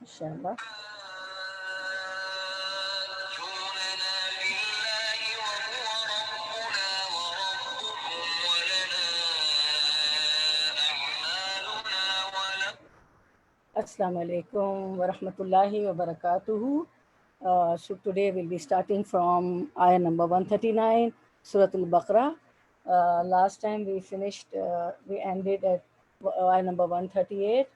inshallah. Assalamu alaikum wa rahmatullahi wa barakatuhu. So today we'll be starting from ayah number 139, Surah Al-Baqarah. Last time we ended at ayah number 138,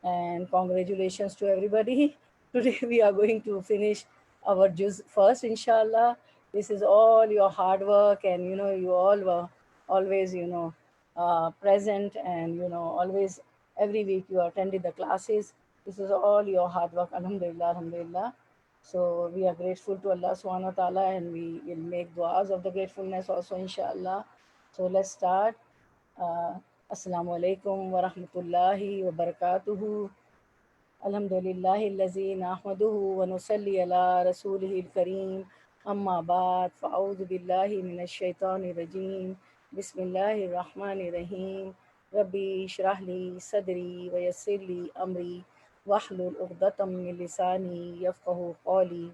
and congratulations to everybody. Today we are going to finish our juz first, inshallah. This is all your hard work, and you all were always present, and always every week you attended the classes. This is all your hard work, alhamdulillah, alhamdulillah. So we are grateful to Allah subhanahu wa ta'ala, and we will make du'as of the gratefulness also, inshallah. So let's start. uh, Assalamu alaikum wa rahmatullahi wa barakatuhu. Alhamdulillahi nahmaduhu wa nusalli ala rasulihil kareem. Amma ba'd, fa'udhu billahi minash shaitani rajim. Bismillahir rahmanir rahim. Rabbi shrah li sadri wa yassir li amri wahlul uqdatam min lisani yafqahu qawli.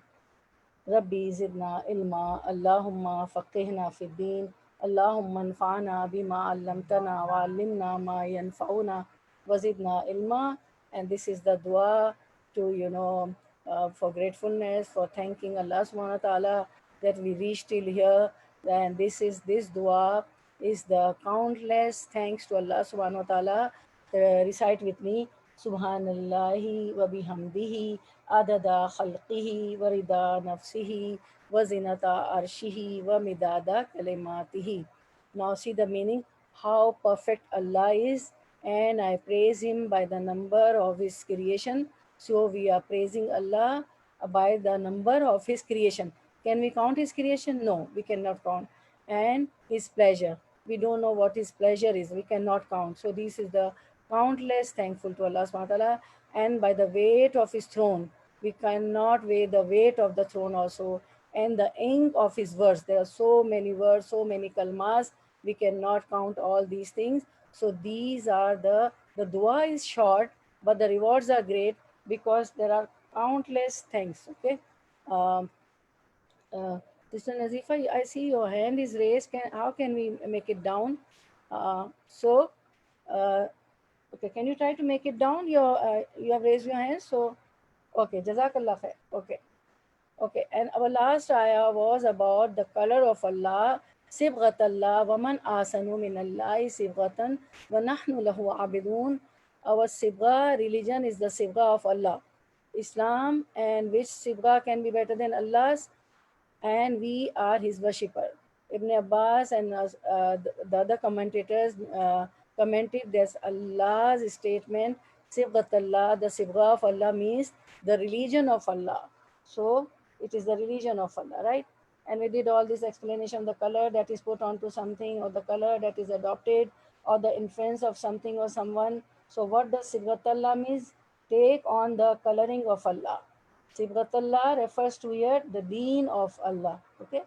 Rabbi zidna ilma, Allahumma faqihna fid din, Allahumma anfa'na bima allamtana wa allimna ma yanfa'una wa zidna ilma. And this is the dua to, for gratefulness, for thanking Allah subhanahu wa ta'ala that we reached till here. And this dua is the countless thanks to Allah subhanahu wa ta'ala. Recite with me. Subhanallahi wa bihamdihi adada khalqihi wa rida nafsihi wa zinata arshihi wa midada kalimatihi. Now see the meaning, how perfect Allah is, and I praise Him by the number of His creation. So we are praising Allah by the number of His creation. Can we count His creation? No, we cannot count. And His pleasure. We don't know what His pleasure is. We cannot count. So this is the countless thankful to Allah subhanahu wa ta'ala. And by the weight of His throne, we cannot weigh the weight of the throne also. And the ink of His words. There are so many words, so many kalmas. We cannot count all these things. So these are the dua is short, but the rewards are great because there are countless things. Okay. Um, uh, Sister Nazifa, I see your hand is raised. How can we make it down? So, uh, okay, can you try to make it down? You have raised your hand, so okay, Jazakallah khair. Okay, okay. And our last ayah was about the color of Allah. Sibghat Allah, waman asanu min Allahi sibghatan, wa nahnu lahu abidun. Our sibgha religion is the sibgha of Allah. Islam, and which sibgha can be better than Allah's? And we are his worshipper. Ibn Abbas and the other commentators commented that Allah's statement, Sibghat Allah, the Sibgha of Allah means the religion of Allah. So it is the religion of Allah, right? And we did all this explanation, the color that is put onto something, or the color that is adopted, or the influence of something or someone. So what does Sibghat Allah means? Take on the coloring of Allah. Sibghatullah refers to here the deen of Allah. Okay,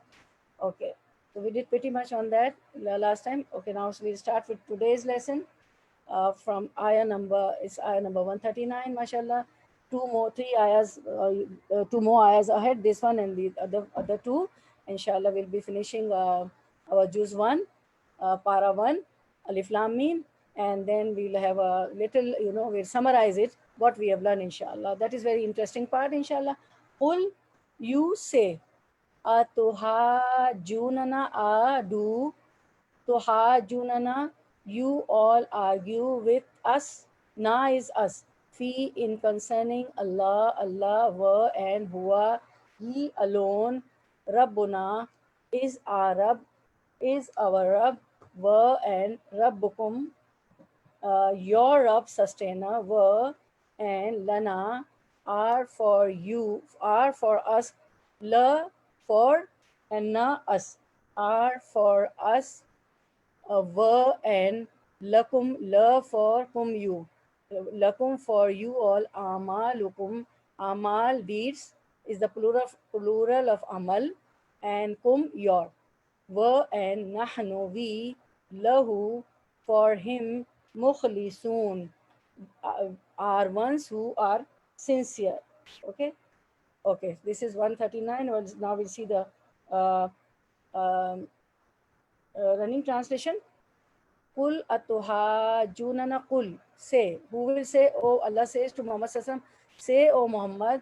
okay. So we did pretty much on that last time. Okay, now so we'll start with today's lesson from ayah number 139. Mashallah, two more ayahs ahead. This one and the other two. Inshallah, we'll be finishing our juz one, para one, alif lam mim, and then we'll have a little, we'll summarize it what we have learned, inshallah. That is very interesting part, inshallah. Qul, you say, atuhajunana, do tuhajunana, you all argue with us. Na is us. Fi, in concerning Allah, Allah, wa, and huwa, he alone. Rabbuna is our Rabb, is our Rabb, wa, and Rabbukum, your Rabb, sustainer, wa, and lana, are for you, are for us, la, for, and na, us, are for us, wa, and lakum, la, for whom you, lakum, for you all, amalukum, amal, deeds, is the plural of amal, and kum, your, wa, and nahnu, we, lahu, for him, mukhlisun, are ones who are sincere. Okay, okay, this is 139. Now we'll see the uh, um, running translation. Kul atuhajunana kul. Say. Who will say? Oh, Allah says to Muhammad Sallallahu Alaihi Wasallam, say, O Muhammad,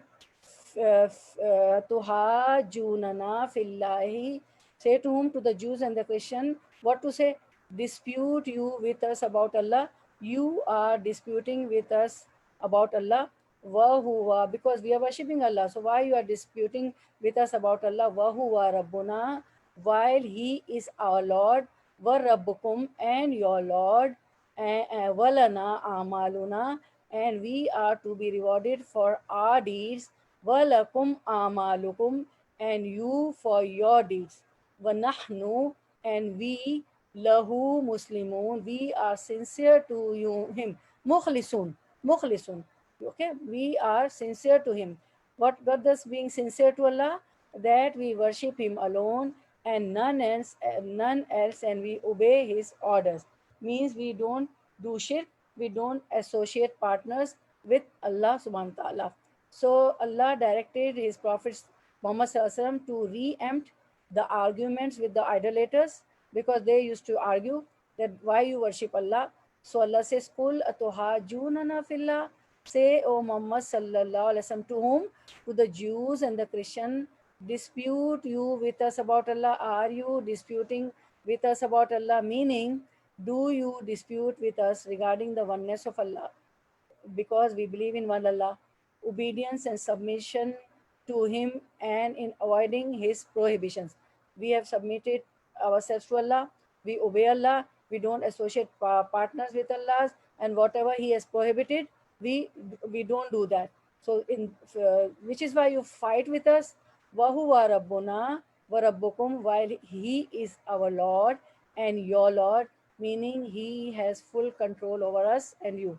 tuhajunana fillahi. Say to whom? To the Jews and the Christian. What to say? Dispute you with us about Allah. You are disputing with us about Allah. Wahuwa, because we are worshipping Allah. So why you are disputing with us about Allah? Wahuwa Rabbuna, while He is our Lord. Warabbukum, and your Lord. Walana amaluna, and we are to be rewarded for our deeds. Walakum amalukum, and you for your deeds. Wanahnu, and we lahu muslimun, we are sincere to you him. Mukhlisun, mukhlisun. Okay, we are sincere to him. What does being sincere to Allah? That we worship him alone and none else, and we obey his orders. Means we don't do shirk, we don't associate partners with Allah subhanahu wa ta'ala. So Allah directed his Prophet Muhammad Sallallahu Alaihi Wasallam to re-empt the arguments with the idolaters, because they used to argue that why you worship Allah. So Allah says, Kul atuhajunana fillah. Say, O Muhammad Sallallahu Alaihi Wasallam, to whom? To the Jews and the Christian. Dispute you with us about Allah? Are you disputing with us about Allah? Meaning, do you dispute with us regarding the oneness of Allah? Because we believe in one Allah, obedience and submission to Him, and in avoiding His prohibitions. We have submitted ourselves to Allah, we obey Allah, we don't associate partners with Allah, and whatever He has prohibited, we don't do that. So, which is why you fight with us. Wahuwa Rabbuna wa Rabbukum, while He is our Lord and your Lord, meaning He has full control over us and you,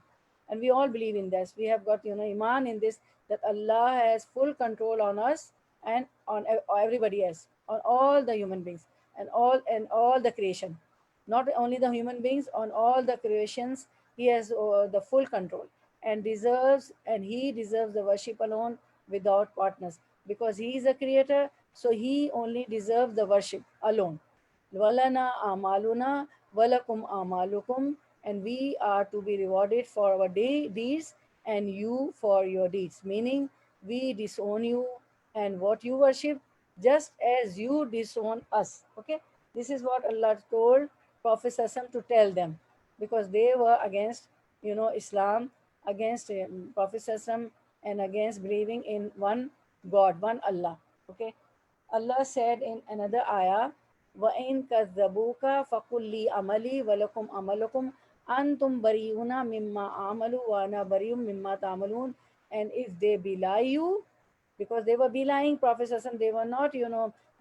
and we all believe in this. We have got iman in this, that Allah has full control on us and on everybody else, on all the human beings and all the creation. Not only the human beings, on all the creations, He has the full control, and He deserves the worship alone without partners, because He is a creator. So He only deserves the worship alone. Walana amaluna, walakum amalukum, and we are to be rewarded for our deeds and you for your deeds. Meaning, we disown you and what you worship, just as you disown us. Okay, this is what Allah told Prophet Sassam to tell them, because they were against, Islam, against Prophet Sassam, and against believing in one God, one Allah. Okay, Allah said in another ayah, وَإِن كَذَّبُوكَ فَقُلْ لِي عَمَلِي وَلَكُمْ عَمَلُكُمْ أَنْتُمْ بَرِيئُونَ مِمَّا أَعْمَلُ وَأَنَا بَرِيءٌ مِمَّا تَعْمَلُونَ. And if they belie you, because they were belying Prophet Sallallahu, they were not,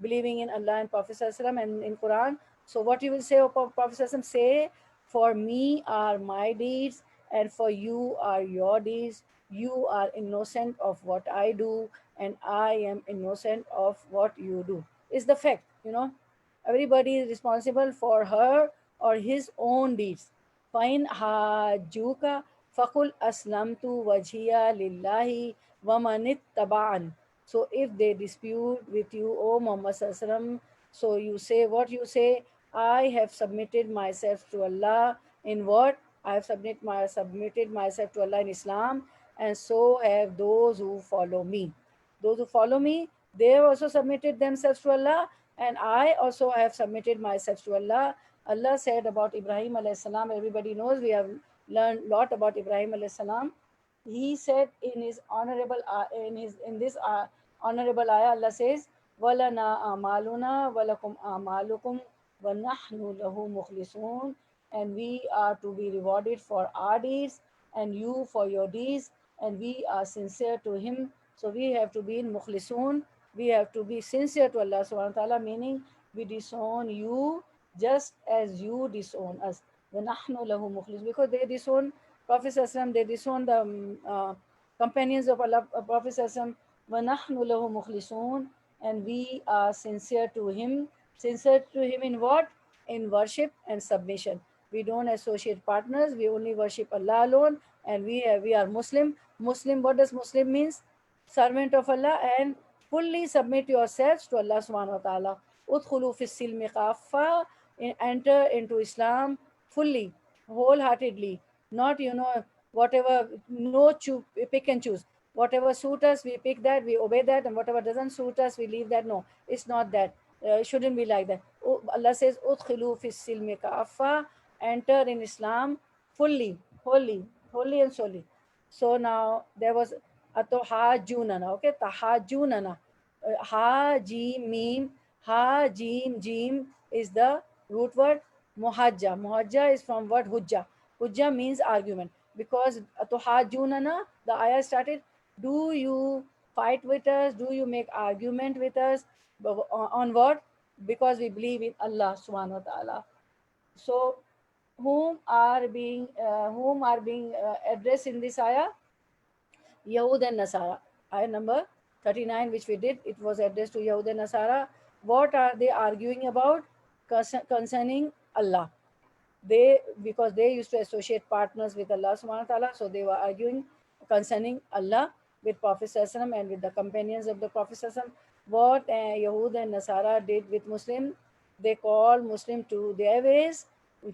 believing in Allah and Prophet Sallallahu and in Quran. So what you will say, O Prophet Sallallahu, say, for me are my deeds and for you are your deeds. You are innocent of what I do and I am innocent of what you do. Is the fact. Everybody is responsible for her or his own deeds. Fine hajuka fakul aslamtu wajhiya lillahi wamanit taba'an. So if they dispute with you, O Muhammad Sallallahu, so you say what you say, I have submitted myself to Allah in what? I have submitted myself to Allah in Islam, and so have those who follow me. Those who follow me, they have also submitted themselves to Allah, and I also have submitted myself to Allah. Allah said about Ibrahim alayhi salam, everybody knows, we have learned a lot about Ibrahim alayhi salam. He said in his honorable in this honorable ayah, Allah says, "Walana amaluna walakum amalukum wa nahnu lahu mukhlisun," and we are to be rewarded for our deeds and you for your deeds, and we are sincere to Him. So we have to be in mukhlisun. We have to be sincere to Allah subhanahu wa ta'ala, meaning we disown you just as you disown us. وَنَحْنُ لَهُ مُخْلِصُونَ. Because they disown Prophet Sallallahu, they disown the companions of Allah, Prophet Sallallahu, وَنَحْنُ لَهُ مُخْلِصُونَ, and we are sincere to Him. Sincere to Him in what? In worship and submission. We don't associate partners, we only worship Allah alone, and we are Muslim. Muslim, what does Muslim means? Servant of Allah, and fully submit yourselves to Allah subhanahu wa ta'ala. Udkhulu fis silmi kaffa, enter into Islam fully, wholeheartedly. Not, whatever, no pick and choose. Whatever suit us, we pick that, we obey that, and whatever doesn't suit us, we leave that. No, it's not that. It shouldn't be like that. Allah says, Udkhulu fis silmi kaffa, enter in Islam fully, wholly and solely. So now there was atohajunana, okay, tahajunana. Ha jim mim, ha jim jim is the root word muhajja. Muhajja is from word hujja. Hujja means argument. Because atohajunana, the ayah started, do you fight with us? Do you make argument with us? On what? Because we believe in Allah subhanahu wa ta'ala. So whom are being addressed in this ayah? Yahud and Nasara. Ayah number 39, which we did, it was addressed to Yahud and Nasara. What are they arguing about? Concerning Allah. Because they used to associate partners with Allah subhanahu wa ta'ala, so they were arguing concerning Allah with Prophet Sallallahu and with the companions of the Prophet Sallallahu. What Yahud and Nasara did with Muslim, they called Muslim to their ways.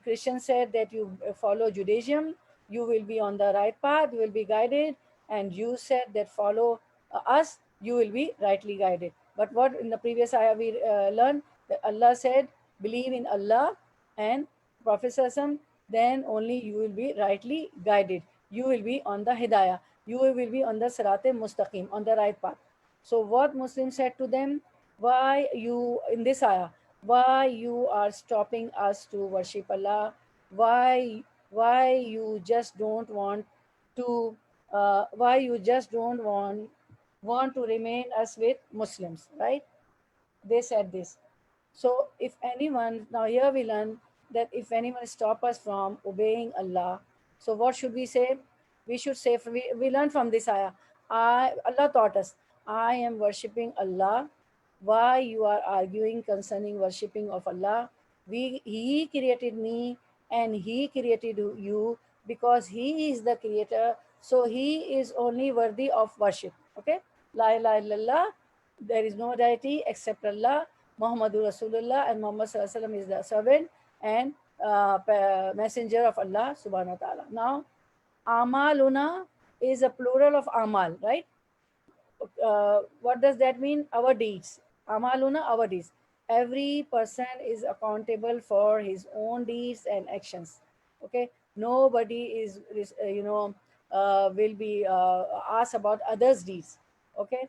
Christians said that you follow Judaism, you will be on the right path, you will be guided, and you said that follow us, you will be rightly guided. But what in the previous ayah we learned, that Allah said, believe in Allah and Prophet Sallallahu, then only you will be rightly guided. You will be on the Hidayah. You will be on the Sirat-e Mustaqim, on the right path. So what Muslims said to them, why you, in this ayah, why you are stopping us to worship Allah? Why you just don't want to, why you just don't want to remain us with Muslims, right? They said this. So if anyone, now here we learn that if anyone stop us from obeying Allah, so what should we say? We should say, we learn from this ayah, Allah taught us, I am worshipping Allah. Why you are arguing concerning worshipping of Allah? He created me and He created you, because He is the creator. So He is only worthy of worship. Okay? La ilaha illallah. There is no deity except Allah. Muhammadur Rasulullah, and Muhammad Sallallahu Alaihi Wasallam is the servant and messenger of Allah subhanahu wa ta'ala. Now, amaluna is a plural of amal, right? What does that mean? Our deeds. Amaluna, our deeds. Every person is accountable for his own deeds and actions. Okay, nobody will be asked about others' deeds. Okay,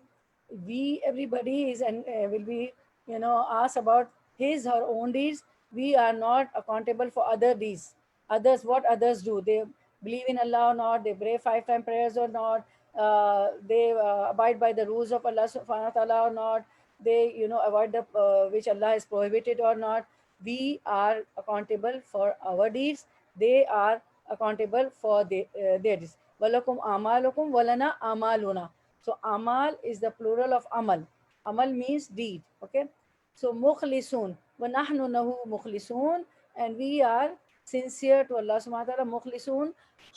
everybody is and will be asked about his her own deeds. We are not accountable for other deeds. Others, what others do, they believe in Allah or not, they pray 5 time prayers or not, they abide by the rules of Allah subhanahu wa ta'ala or not, they avoid the which Allah has prohibited or not. We are accountable for our deeds, they are accountable for their deeds. Walakum amalukum walana amaluna. So amal is the plural of amal. Amal means deed. Okay. So mukhlisun wa nahnu nahu mukhlisun, and we are sincere to Allah subhanahu wa ta'ala. Mukhlisun,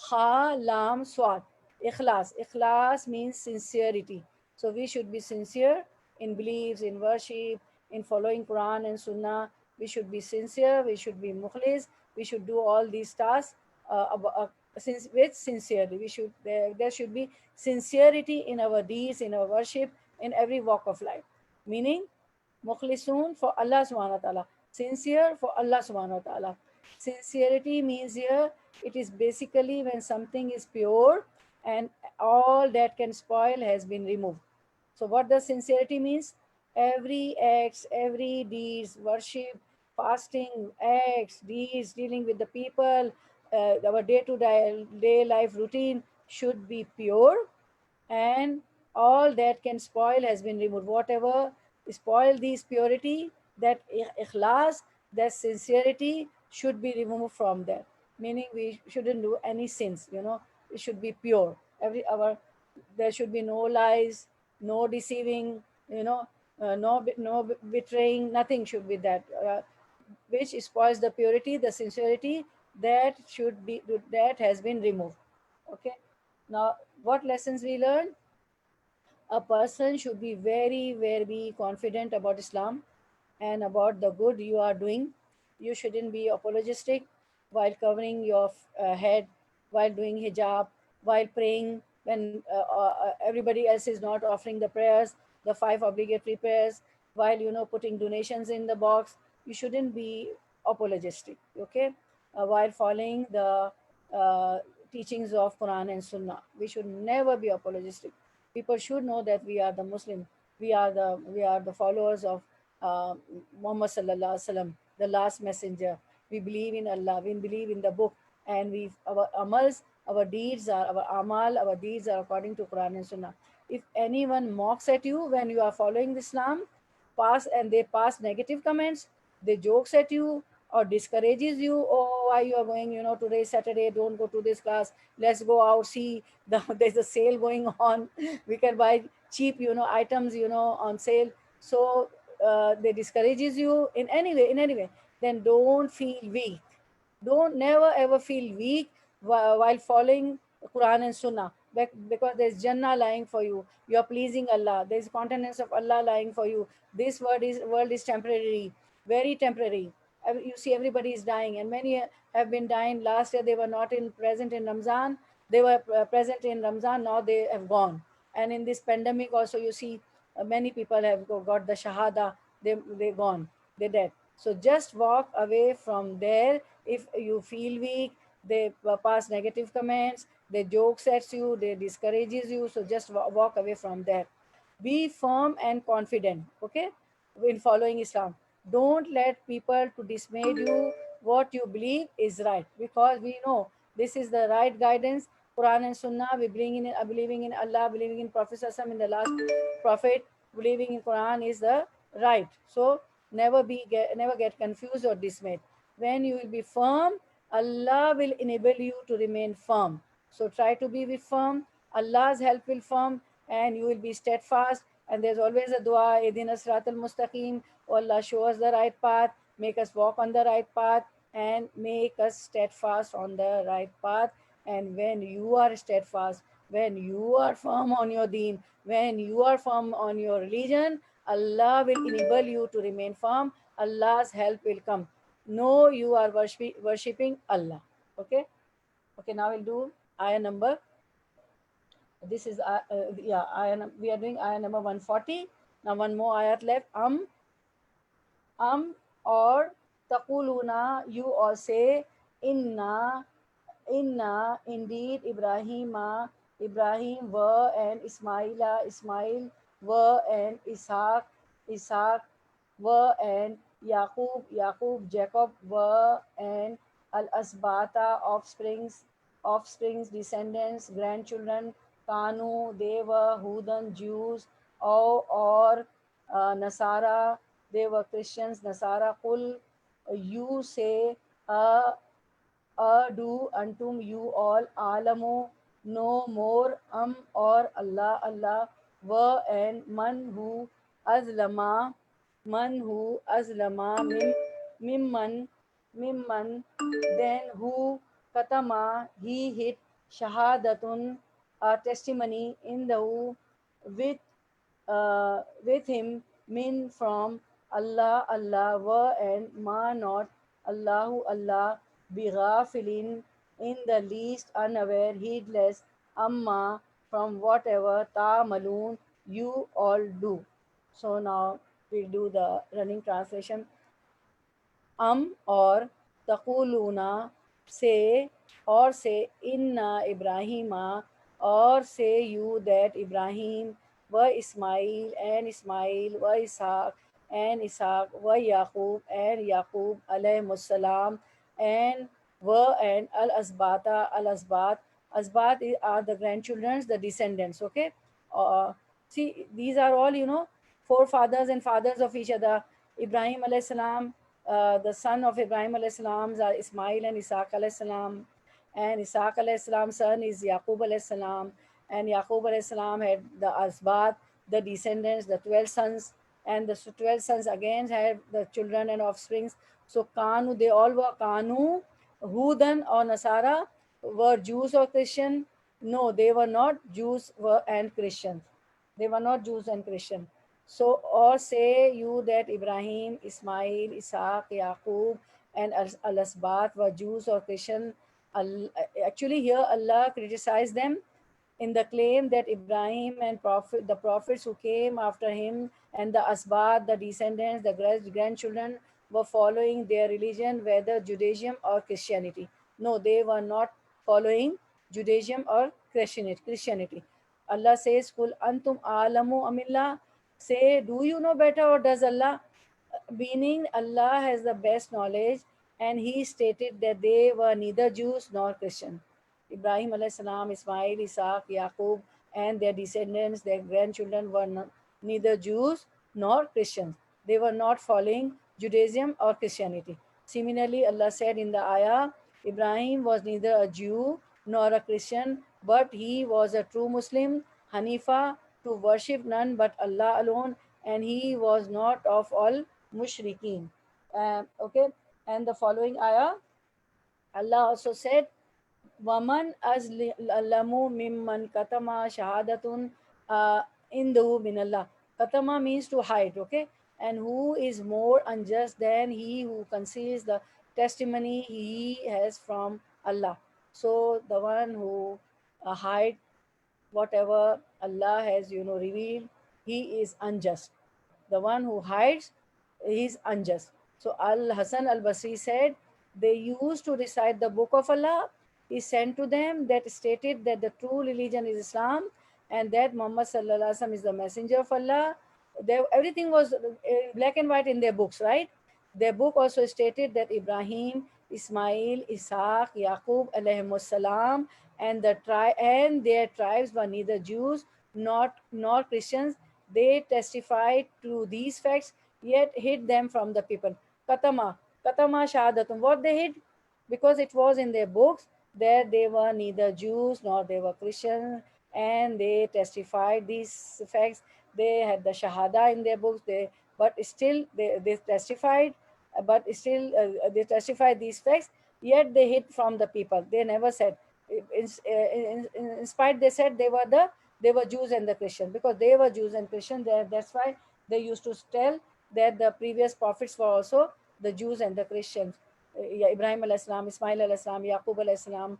kha lam swat. Ikhlas. Ikhlas means sincerity. So we should be sincere in beliefs, in worship, in following Quran and Sunnah. We should be sincere. We should be mukhlis. We should do all these tasks with sincerity. There should be sincerity in our deeds, in our worship, in every walk of life. Meaning, mukhlisun for Allah subhanahu wa ta'ala, sincere for Allah subhanahu wa ta'ala. Sincerity means here, it is basically when something is pure and all that can spoil has been removed. So what does sincerity means? Every acts, every deeds, worship, fasting, acts, deeds, dealing with the people, our day-to-day life routine should be pure, and all that can spoil has been removed. Whatever spoil this purity, that ikhlas, that sincerity should be removed from that. Meaning we shouldn't do any sins. It should be pure. There should be no lies, no deceiving. No betraying. Nothing should be that. Which spoils the purity, the sincerity that has been removed. Okay. Now, what lessons we learn? A person should be very, very confident about Islam and about the good you are doing. You shouldn't be apologetic while covering your head, while doing hijab, while praying when everybody else is not offering the prayers, the five obligatory prayers, while putting donations in the box. You shouldn't be apologetic, okay? While following the uh, teachings of Quran and Sunnah, we should never be apologetic. People should know that we are the Muslim, we are the followers of uh, Muhammad sallallahu alaihi wasallam, the last messenger. We believe in Allah, we believe in the book, and our amals, our deeds are our amal, our deeds are according to Quran and Sunnah. If anyone mocks at you when you are following Islam, pass negative comments, they jokes at you or discourages you. Oh, why you are going, today is Saturday, don't go to this class, let's go out, see there's a sale going on, we can buy cheap items on sale. So they discourages you in any way, then don't feel weak. Don't never ever feel weak while following Quran and Sunnah, because there's Jannah lying for you. You are pleasing Allah. There's countenance of Allah lying for you. This world is temporary, very temporary. You see, everybody is dying, and many have been dying. Last year they were not in present in Ramzan. They were present in Ramzan. Now they have gone. And in this pandemic also, you see, many people have got the shahada. They gone. They dead. So just walk away from there. If you feel weak, they pass negative comments, they jokes at you, they discourages you, so just walk away from there. Be firm and confident, okay, in following Islam. Don't let people to dissuade you what you believe is right, because we know this is the right guidance. Quran and Sunnah, we bring in believing in Allah, believing in Prophet Sallallahu in the last prophet, believing in Quran is the right. So never get confused or dismayed. When you will be firm, Allah will enable you to remain firm. So try to be with firm. Allah's help will firm, and you will be steadfast. And there's always a dua, Idina Sirat al Mustaqim. Oh Allah, show us the right path, make us walk on the right path, and make us steadfast on the right path. And when you are steadfast, when you are firm on your deen, when you are firm on your religion, Allah will enable you to remain firm. Allah's help will come. No, you are worshipping Allah. Okay. Okay. Now we'll do ayah number. This is yeah. We are doing ayah number 140. Now one more ayat left. Or taquluna, you all say, inna indeed Ibrahim were, and Ismail were, and Ishaq were, and Yaqub Jacob were, and al asbata offsprings, descendants, grandchildren, kanu, they were Hudan, Jews, or Nasara, they were Christians, Nasara. Kul, you say, uh, do untum, you all, alamu, no more, or Allah were, and azlama man who azlama mimman mimman, then who katama, he hit shahadatun, a testimony, in the with him, min, from Allah were, and ma, not Allah bighafilin, in the least unaware, heedless, amma, from whatever ta'malun, you all do. So now we'll do the running translation. Or taquluna, say, or say, inna Ibrahima, or say you that Ibrahim, wa Ismail, and Ismail, wa Ishaq, and Ishaq, wa Yaqub, and Yaqub alayhi salam, and were, and al asbat are the grandchildren, the descendants, okay. See, these are all, forefathers and fathers of each other. Ibrahim alayhi salam, the son of Ibrahim alayhi salam are Ismail and Isaac alayhi salam, and Isaac alayhi salam's son is Yaqub alayhi salam, and Yaqub alayhi salam had the asbat, the descendants, the 12 sons, and the 12 sons again had the children and offsprings. So Kanu, they all were Kanu, Hudan or Nasara, were Jews or Christian, No, they were not Jews and Christians. They were not Jews and Christians. So, or say you that Ibrahim, Ismail, Isaac, Yaqub, and Al-Asbat were Jews or Christian. Actually, here Allah criticized them in the claim that Ibrahim and the prophets who came after him and the Asbat, the descendants, the grandchildren were following their religion, whether Judaism or Christianity. No, they were not following Judaism or Christianity. Allah says, Kul antum alamu amillah. Say, do you know better or does Allah? Meaning Allah has the best knowledge, and he stated that they were neither Jews nor Christian. Ibrahim alayhi salam, Ismail, Isaac, Yaqub, and their descendants, their grandchildren were neither Jews nor Christians. They were not following Judaism or Christianity. Similarly, Allah said in the ayah, Ibrahim was neither a Jew nor a Christian, but he was a true Muslim, Hanifa, to worship none but Allah alone, and he was not of all mushrikeen. Okay, and the following ayah, Allah also said, Waman azlamu mimman katama shahadatun indahu min Allah. Katama means to hide, okay? And who is more unjust than he who conceals the testimony he has from Allah? So the one who hide whatever Allah has, revealed, he is unjust. The one who hides is unjust. So Al Hasan al Basri said, they used to recite the book of Allah. He sent to them that stated that the true religion is Islam and that Muhammad sallallahu alaihi wasallam is the messenger of Allah. Everything was black and white in their books, right? Their book also stated that Ibrahim, Ismail, Ishaq, Yaqub alayhimus salam, and their tribes were neither Jews nor Christians. They testified to these facts, yet hid them from the people. Katama, Katama Shahadatum. What they hid? Because it was in their books that they were neither Jews nor they were Christians, and they testified these facts. They had the Shahada in their books. They testified, they testified these facts. Yet they hid from the people. They never said. In spite, they said they were Jews and the Christians, because they were Jews and Christians. That's why they used to tell that the previous prophets were also the Jews and the Christians. Ibrahim alayhi salam, Ismail alayhi salam, Yaqub alayhi salam,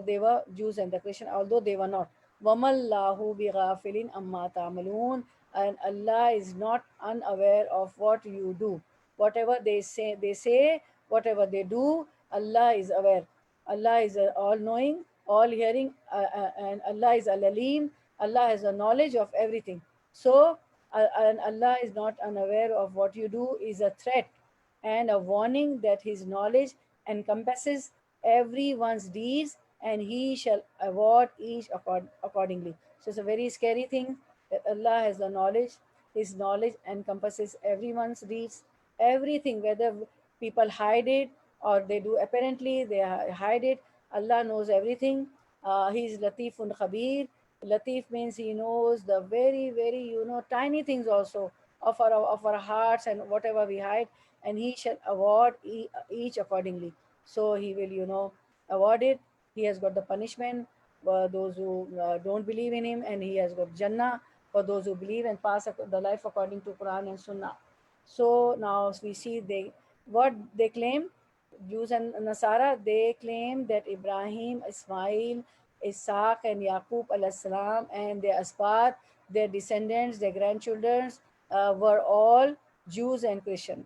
they were Jews and the Christians, although they were not. Wamallahu bighafilin amma ta'malun, and Allah is not unaware of what you do. Whatever they say, whatever they do, Allah is aware. Allah is all knowing, all hearing, and Allah is al alim. Allah has a knowledge of everything. So, and Allah is not unaware of what you do is a threat and a warning that His knowledge encompasses everyone's deeds, and He shall award each accordingly. So it's a very scary thing that Allah has the knowledge. His knowledge encompasses everyone's deeds, everything, whether people hide it or they do apparently they hide it. Allah knows everything. He is Latifun Khabir. Latif means He knows the very, very, tiny things also of our hearts and whatever we hide, and He shall award each accordingly. So He will, award it. He has got the punishment for those who don't believe in Him, and He has got Jannah for those who believe and pass the life according to Quran and Sunnah. So now we see what they claim. Jews and Nasara, they claim that Ibrahim, Ismail, Isaac, and Yaqub alayhi salam and their asbat, their descendants, their grandchildren, were all Jews and Christian.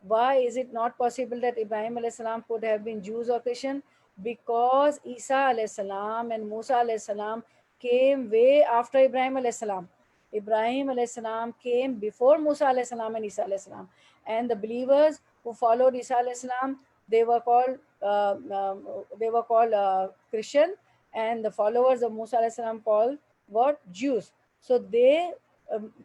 Why is it not possible that Ibrahim alayhi salam could have been Jews or Christian? Because Isa alayhi salam and Musa alayhi salam came way after Ibrahim alayhi salam. Ibrahim alayhi salam came before Musa alayhi salam and Isa alayhi salam. And the believers who followed Isa alayhi salam, they were called Christian, and the followers of Musa alayhi salam called what? Jews. So they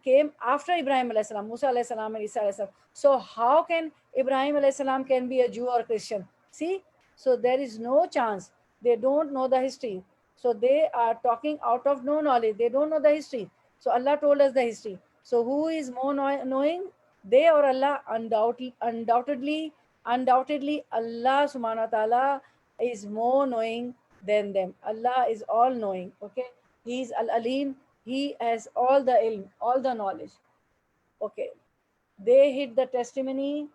came after Ibrahim alayhi salam, Musa alayhi salam, and Isa alayhi salam. So how can Ibrahim alayhi salam can be a Jew or Christian? See, so there is no chance. They don't know the history. So they are talking out of no knowledge. They don't know the history. So Allah told us the history. So who is more knowing? They or Allah? Undoubtedly, Allah subhanahu wa ta'ala is more knowing than them. Allah is all knowing. Okay, He is Al Alim. He has all the ilm, all the knowledge. Okay, they hid the testimony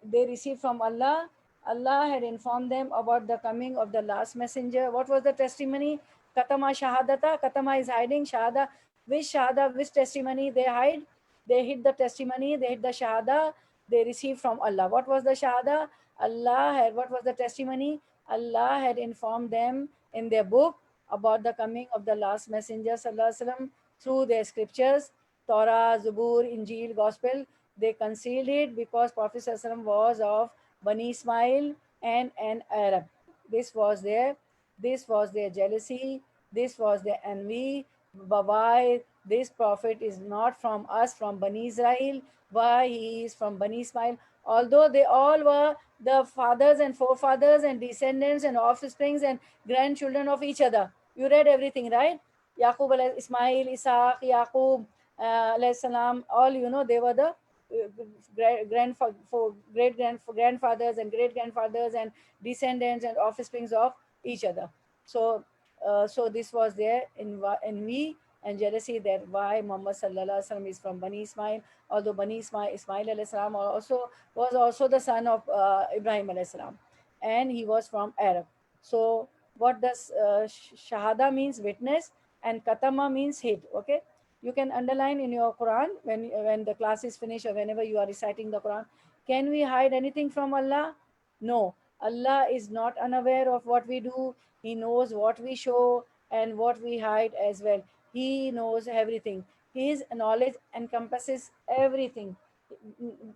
they received from Allah. Allah had informed them about the coming of the last messenger. What was the testimony? Katama shahadata. Katama is hiding. Shahada. Which shahada? Which testimony they hide? They hid the testimony. They hid the shahada they received from Allah. What was the shahada? Allah had. What was the testimony? Allah had informed them in their book about the coming of the last messenger sallallahu alaihi wasallam through their scriptures, Torah, Zabur, Injil, Gospel. They concealed it because Prophet ﷺ was of Bani Ismail and an Arab. This was their this was their jealousy, this was their envy. But why this prophet is not from us, from Bani Israel, why he is from Bani Ismail, although they all were the fathers and forefathers and descendants and offsprings and grandchildren of each other. You read everything, right? Yaqub, Ismail, Isaac, Yaqub, alayhi salam, all they were the grandfathers and great grandfathers and descendants and offsprings of each other. So, so this was there in me and jealousy that why Muhammad sallallahu alaihi wasallam is from Bani Ismail, although Ismail alayhi salam also was also the son of Ibrahim alayhi salam, and he was from Arab. So, what does shahada means? Witness, and katama means hid. Okay, you can underline in your Quran when the class is finished or whenever you are reciting the Quran. Can we hide anything from Allah? No. Allah is not unaware of what we do. He knows what we show and what we hide as well. He knows everything. His knowledge encompasses everything.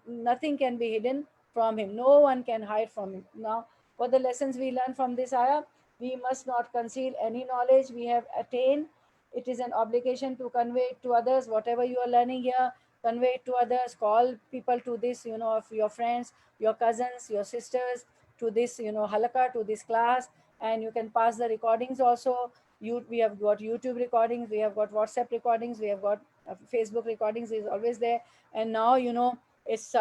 Nothing can be hidden from him. No one can hide from him. Now, what the lessons we learn from this ayah? We must not conceal any knowledge we have attained. It is an obligation to convey it to others. Whatever you are learning here, convey it to others. Call people to this, of your friends, your cousins, your sisters, to this, halakha, to this class, and you can pass the recordings also. We have got YouTube recordings, we have got WhatsApp recordings, we have got Facebook recordings is always there, and now it's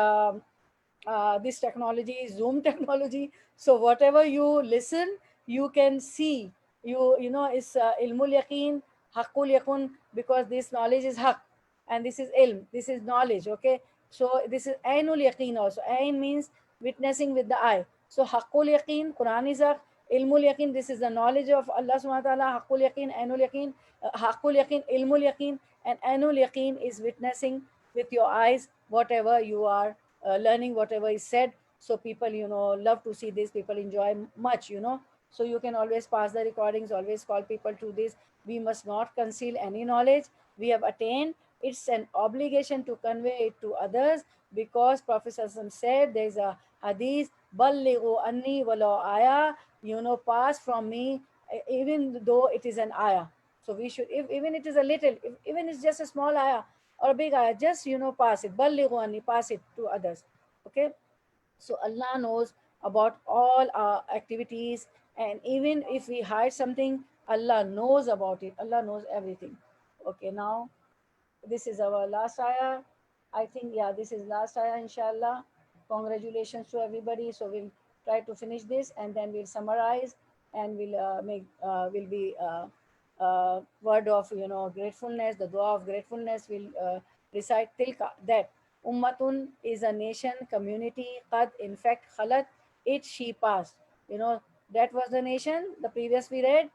this technology, Zoom technology. So whatever you listen, you can see. It's ilmul yaqeen, haqqul yaqun, because this knowledge is haqq, and this is ilm. This is knowledge. Okay, so this is ainul yaqeen also. Ain means witnessing with the eye. So haqqul yaqeen, Quran is haqq. Ilmul yaqeen, this is the knowledge of Allah subhanahu wa ta'ala. Haqqul yaqeen, ainul yaqeen, haqqul yaqeen, ilmul yaqeen, and ainul yaqeen is witnessing with your eyes whatever you are learning, whatever is said. So people love to see this, people enjoy much. So you can always pass the recordings, always call people to this. We must not conceal any knowledge we have attained. It's an obligation to convey it to others, because Prophet ﷺ said, there is a hadith, ballighu anni walau ayah, pass from me, even though it is an ayah. So we should, if even it is a little, if even it's just a small ayah or a big ayah, just pass it, ballighu anni, pass it to others. Okay, so Allah knows about all our activities, and even if we hide something, Allah knows about it. Allah knows everything. Okay, now this is our last ayah. I think, yeah, this is last ayah, inshallah. Congratulations to everybody. So we'll try to finish this, and then we'll summarize, and will be word of gratefulness, the dua of gratefulness. We'll recite tilka, that ummatun is a nation, community, qad, in fact, khalat, it, she passed. That was the nation the previous we read,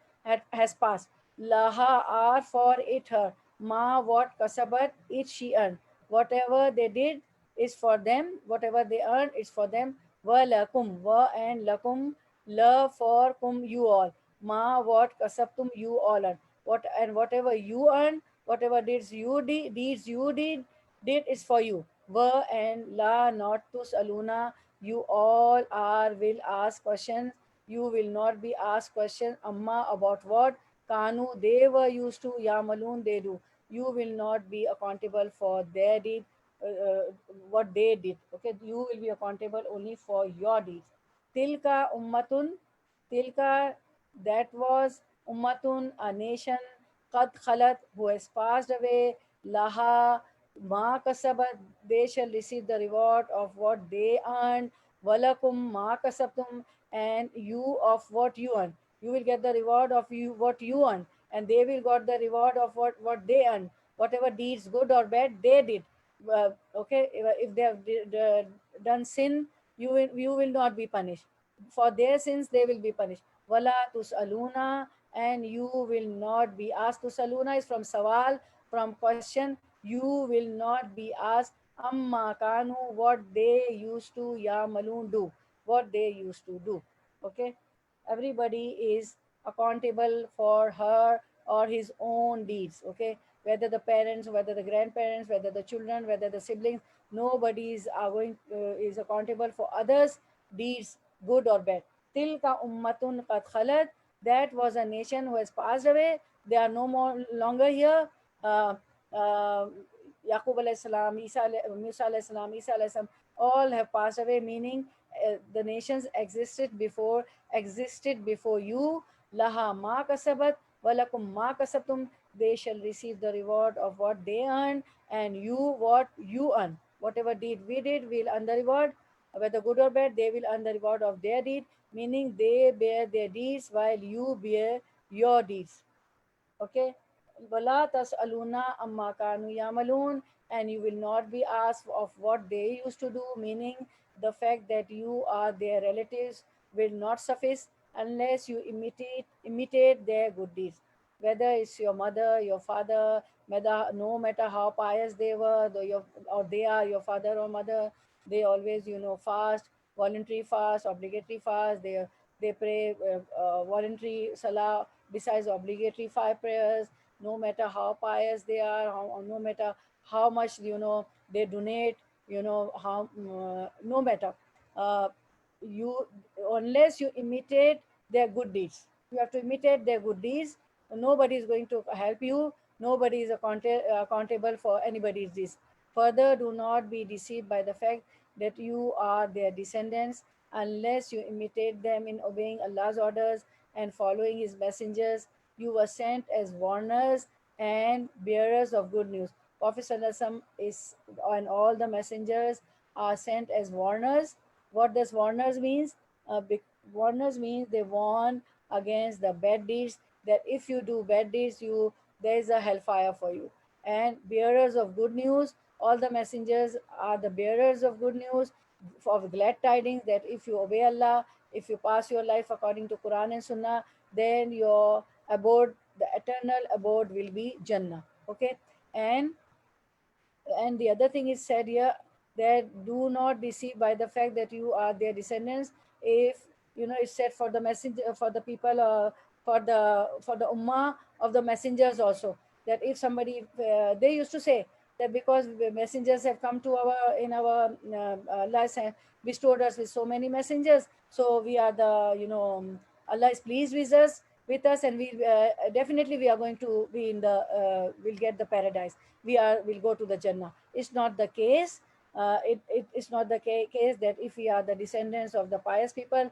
has passed. Laha, are, for it, her. Ma, what, kasabat, it, she earned. Whatever they did is for them, whatever they earned is for them. Wa lakum, wa, and lakum, la, for, kum, you all. Ma, what, kasabtum, you all earn. Whatever you earn, whatever deeds you did is for you. Wa, and la, not tus aluna, you all will ask questions. You will not be asked questions. Amma, about what? Kanu, they were used to. Yamaloon, they do. You will not be accountable for their deed, what they did. Okay, you will be accountable only for your deeds. Tilka ummatun, tilka, that was, ummatun, a nation, qad khalat, who has passed away, laha, ma kasabat, they shall receive the reward of what they earned, walakum ma kasabtum, and you of what you earn. You will get the reward of you what you earn, and they will got the reward of what they earn, whatever deeds good or bad they did. Okay, if they have done sin, you will not be punished. For their sins they will be punished. Wala tusaluna, and you will not be asked. Tusaluna is from sawal, from question. You will not be asked amma kanu, what they used to yamaloon do, what they used to do. Okay, everybody is accountable for her or his own deeds. Okay, whether the parents, whether the grandparents, whether the children, whether the siblings, nobody is going is accountable for others deeds, good or bad. Tilka ummatun qad khalat, that was a nation who has passed away, they are no more longer here. uh, uh, Yaqub alayhi salam, Musa alayhi salam, Isa alayhi salam, all have passed away, meaning the nations existed before you. Laha ma kasabat walakum ma kasabtum, they shall receive the reward of what they earn, and you what you earn. Whatever deed we did, we'll earn the reward. Whether good or bad, they will earn the reward of their deed, meaning they bear their deeds while you bear your deeds. Okay, wala tas'aluna amma kanu ya'malun, and you will not be asked of what they used to do, meaning the fact that you are their relatives will not suffice unless you imitate their good deeds. Whether it's your mother, your father, no matter how pious they were, or they are your father or mother, they always fast, voluntary fast, obligatory fast. They pray voluntary salah besides obligatory five prayers. No matter how pious they are, no matter how much they donate, how no matter, uh, you unless you imitate their good deeds, you have to imitate their good deeds. Nobody is going to help you, nobody is accountable for anybody's deeds. Further, do not be deceived by the fact that you are their descendants unless you imitate them in obeying Allah's orders and following his messengers. You were sent as warners and bearers of good news. Prophet ﷺ is, and all the messengers are sent as warners. What does warners means? Warners means they warn against the bad deeds. That if you do bad deeds, there is a hellfire for you. And bearers of good news. All the messengers are the bearers of good news, of glad tidings, that if you obey Allah, if you pass your life according to Quran and Sunnah, then your abode, the eternal abode, will be Jannah. Okay, and the other thing is said here, that do not deceive by the fact that you are their descendants. If it's said for the messenger, for the people, for the ummah of the messengers also, that if somebody, they used to say that because the messengers have come to our in our lives and bestowed us with so many messengers, so we are the Allah is pleased with us, and we definitely we are going to be in the we'll get the paradise, will go to the Jannah. It's not the case. It's not the case that if we are the descendants of the pious people,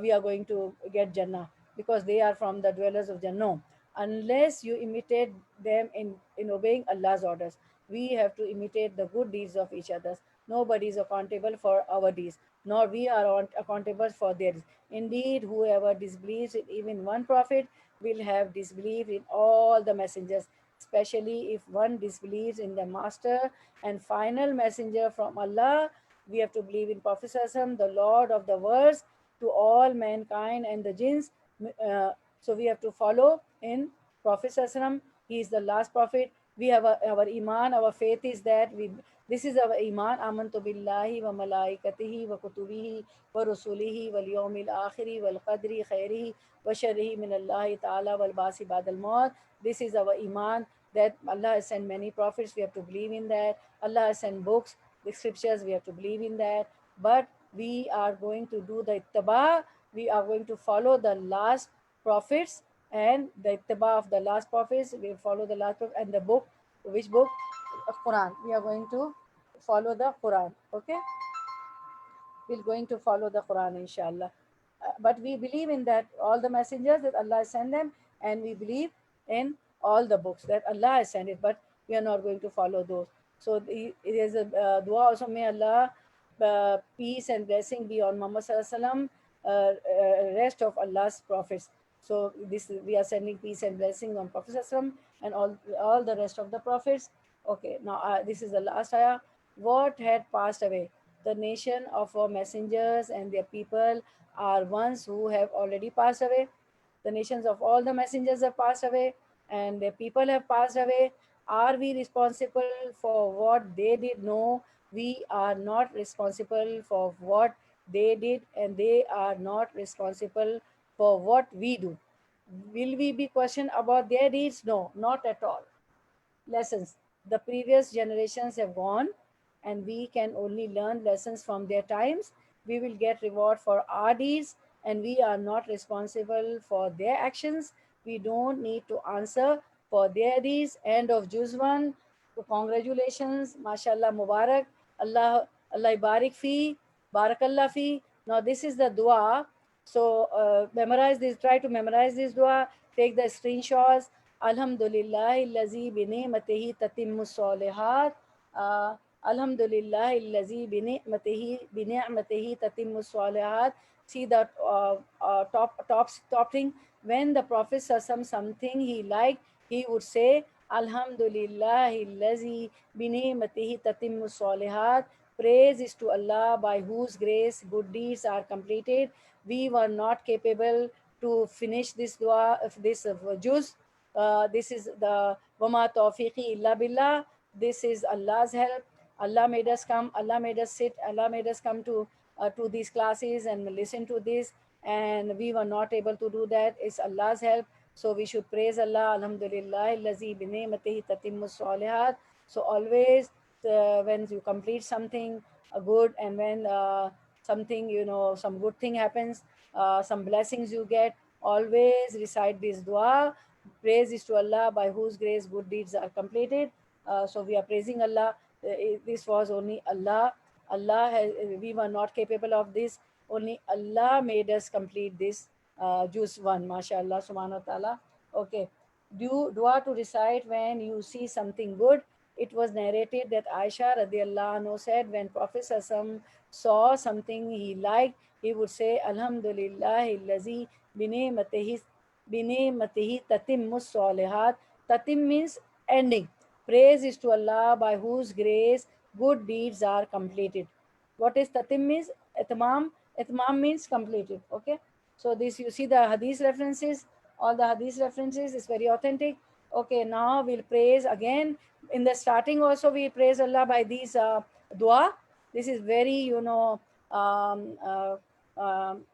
we are going to get Jannah because they are from the dwellers of Jannah. No. Unless you imitate them in obeying Allah's orders, we have to imitate the good deeds of each other. Nobody is accountable for our deeds, nor we are accountable for theirs. Indeed, whoever disbelieves in even one prophet will have disbelieved in all the messengers, especially if one disbelieves in the master and final messenger from Allah. We have to believe in Prophet ﷺ, the Lord of the worlds, to all mankind and the jinns. Uh, so we have to follow in Prophet ﷺ. He is the last prophet. We have our iman, our faith is that this is our iman. Amantu billahi wa malaikatihi wa kutubihi wa rusulihi wal yawmil akhiri wal qadri khairihi wa sharrihi min Allah ta'ala wal basi ba'dal maut. This is our iman, that Allah has sent many prophets. We have to believe in that. Allah has sent books, the scriptures. We have to believe in that. But we are going to do the ittaba. We are going to follow the last prophets and the ittaba of the last prophets. We follow the last prophet and the book. Which book? Quran. We are going to follow the Quran. Okay, we're going to follow the Quran, inshallah. But we believe in that all the messengers that Allah has sent them, and we believe in all the books that Allah has sent it, but we are not going to follow those. So it is a dua also, may Allah, peace and blessing be on Muhammad Sallallahu Alaihi Wasallam, rest of Allah's prophets. So this we are sending peace and blessing on Prophet ﷺ and all the rest of the prophets. Okay, now this is the last ayah. What had passed away? The nation of our messengers and their people are ones who have already passed away. The nations of all the messengers have passed away, and their people have passed away. Are we responsible for what they did? No, we are not responsible for what they did, and they are not responsible for what we do. Will we be questioned about their deeds? No, not at all. Lessons. The previous generations have gone, and we can only learn lessons from their times. We will get reward for our deeds, and we are not responsible for their actions. We don't need to answer for their deeds. End of Juz 1. So congratulations, mashallah, mubarak, Allah barik fi, barakallah fi. Now this is the dua. So memorize this, try to memorize this dua, take the screenshots. Alhamdulillah lazi bine'matihi tatimmus solihat. Alhamdulillah lazi bine'matihi tatimmus solihat. See that top thing. When the Prophet saw something he liked, he would say Alhamdulillah lazi bine'matihi tatimmus solihat. Praise is to Allah by whose grace good deeds are completed. We were not capable to finish this dua, this juz. This is the Wama Tawfiqi illa billah. This is Allah's help. Allah made us come. Allah made us sit. Allah made us come to these classes and listen to this. And we were not able to do that. It's Allah's help. So we should praise Allah. Alhamdulillah. Lazi bine'matihi tatimmu salihat. So always when you complete something good, and when something, some good thing happens, some blessings you get, always recite this dua. Praise is to Allah by whose grace good deeds are completed. So we are praising Allah. This was only Allah. We were not capable of this. Only Allah made us complete this juz 1. MashaAllah, subhanahu wa ta'ala. Okay. Dua to recite when you see something good. It was narrated that Aisha radiallahu anhu said when Prophet Sassam saw something he liked, he would say, Alhamdulillah, lazi bine'matihi tatimmus salihat. Tatim means ending. Praise is to Allah by whose grace good deeds are completed. What is tatim means? Itmam. Itmam means completed. Okay. So this, you see the hadith references, all the hadith references is very authentic. Okay, now we'll praise again. In the starting also we praise Allah by these dua. This is very, um, uh, um,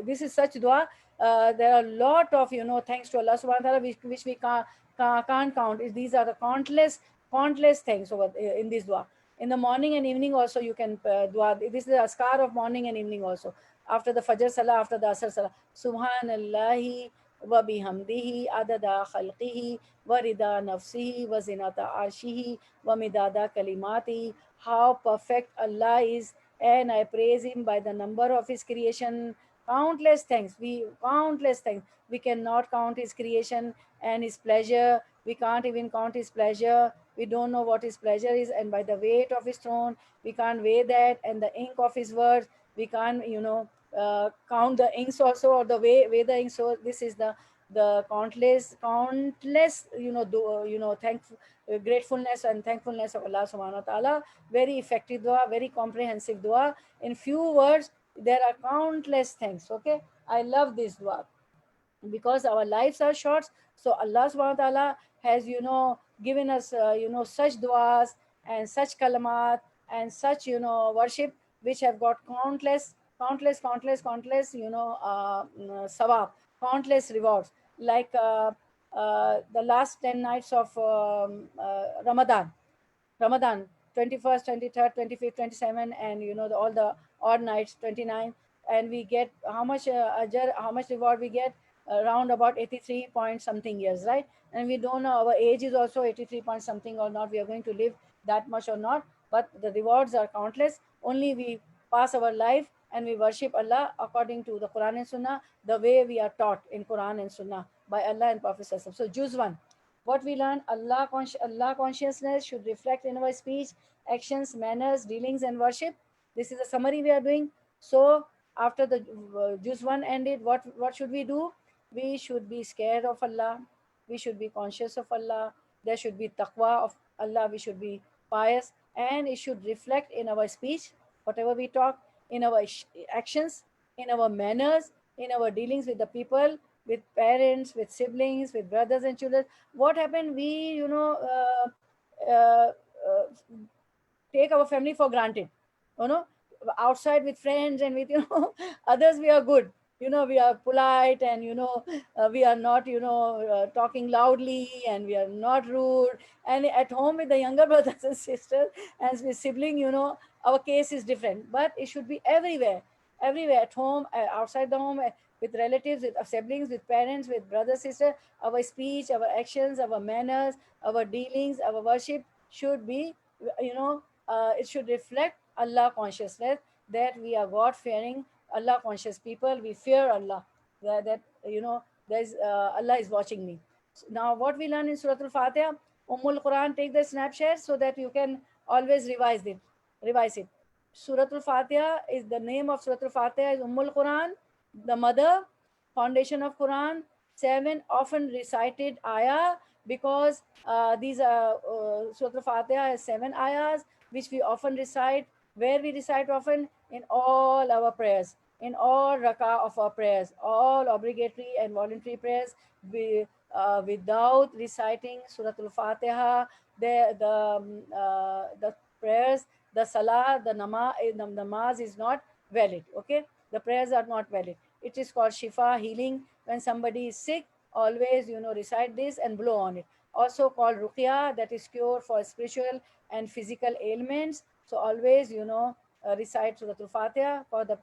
this is such dua. There are a lot of, thanks to Allah subhanahu wa ta'ala, which we can't count. These are the countless things over in this dua. In the morning and evening also you can dua. This is the askar of morning and evening also. After the Fajr Salah, after the Asr Salah. Subhanallahi wa bihamdihi adada khalqihi wa rida nafsihi wa zinata arshihi wa midada kalimati. How perfect Allah is, and I praise him by the number of his creation. Countless things. We cannot count his creation and his pleasure. We can't even count his pleasure. We don't know what his pleasure is, and by the weight of his throne, we can't weigh that, and the ink of his words, we can't, count the inks also, or the way the inks. So this is the countless, thankful, gratefulness and thankfulness of Allah subhanahu wa ta'ala. Very effective dua, very comprehensive dua. In few words, there are countless things. Okay, I love this dua because our lives are short. So Allah subhanahu wa ta'ala has, given us, such du'as and such kalamat and such, worship, which have got countless, sawab, countless rewards. Like the last 10 nights of Ramadan, 21st, 23rd, 25th, 27, and all the odd nights, 29. And we get how much ajr, how much reward we get? Around about 83 point something years, right? And we don't know our age is also 83 point something or not. We are going to live that much or not, but the rewards are countless. Only we pass our life and we worship Allah according to the Quran and Sunnah, the way we are taught in Quran and Sunnah by Allah and Prophet. So, Juz 1. What we learn, Allah consciousness should reflect in our speech, actions, manners, dealings, and worship. This is a summary we are doing. So After the juz 1 ended, what should we do? We should be scared of Allah. We should be conscious of Allah. There should be taqwa of Allah. We should be pious, and it should reflect in our speech, whatever we talk, in our actions, in our manners, in our dealings with the people, with parents, with siblings, with brothers and children. What happened? We, uh, uh, take our family for granted, you know. Outside with friends and with others, we are good, we are polite, and we are not, talking loudly, and we are not rude. And at home with the younger brothers and sisters and with sibling, our case is different, but it should be everywhere. Everywhere, at home, outside the home, with relatives, with siblings, with parents, with brother sister, our speech, our actions, our manners, our dealings, our worship should be, it should reflect Allah consciousness, that we are God fearing, Allah conscious people. We fear Allah. That there's Allah is watching me. Now, what we learn in Surah Al-Fatiha, Ummul Quran, take the snapshot so that you can always revise it. Revise it. Surah Al-Fatiha is the name of Surah Al-Fatiha is Ummul Quran, the mother, foundation of Quran, seven often recited ayah, because these are Surah Al-Fatiha has seven ayahs which we often recite. Where we recite often? In all our prayers, in all rakah of our prayers, all obligatory and voluntary prayers. Without reciting Surah Al-Fatiha, the prayers, the salah, the namaz is not valid. Okay, the prayers are not valid. It is called shifa, healing. When somebody is sick, always recite this and blow on it. Also called ruqya, that is cure for spiritual and physical ailments. So always recite Surah Al-Fatiha for the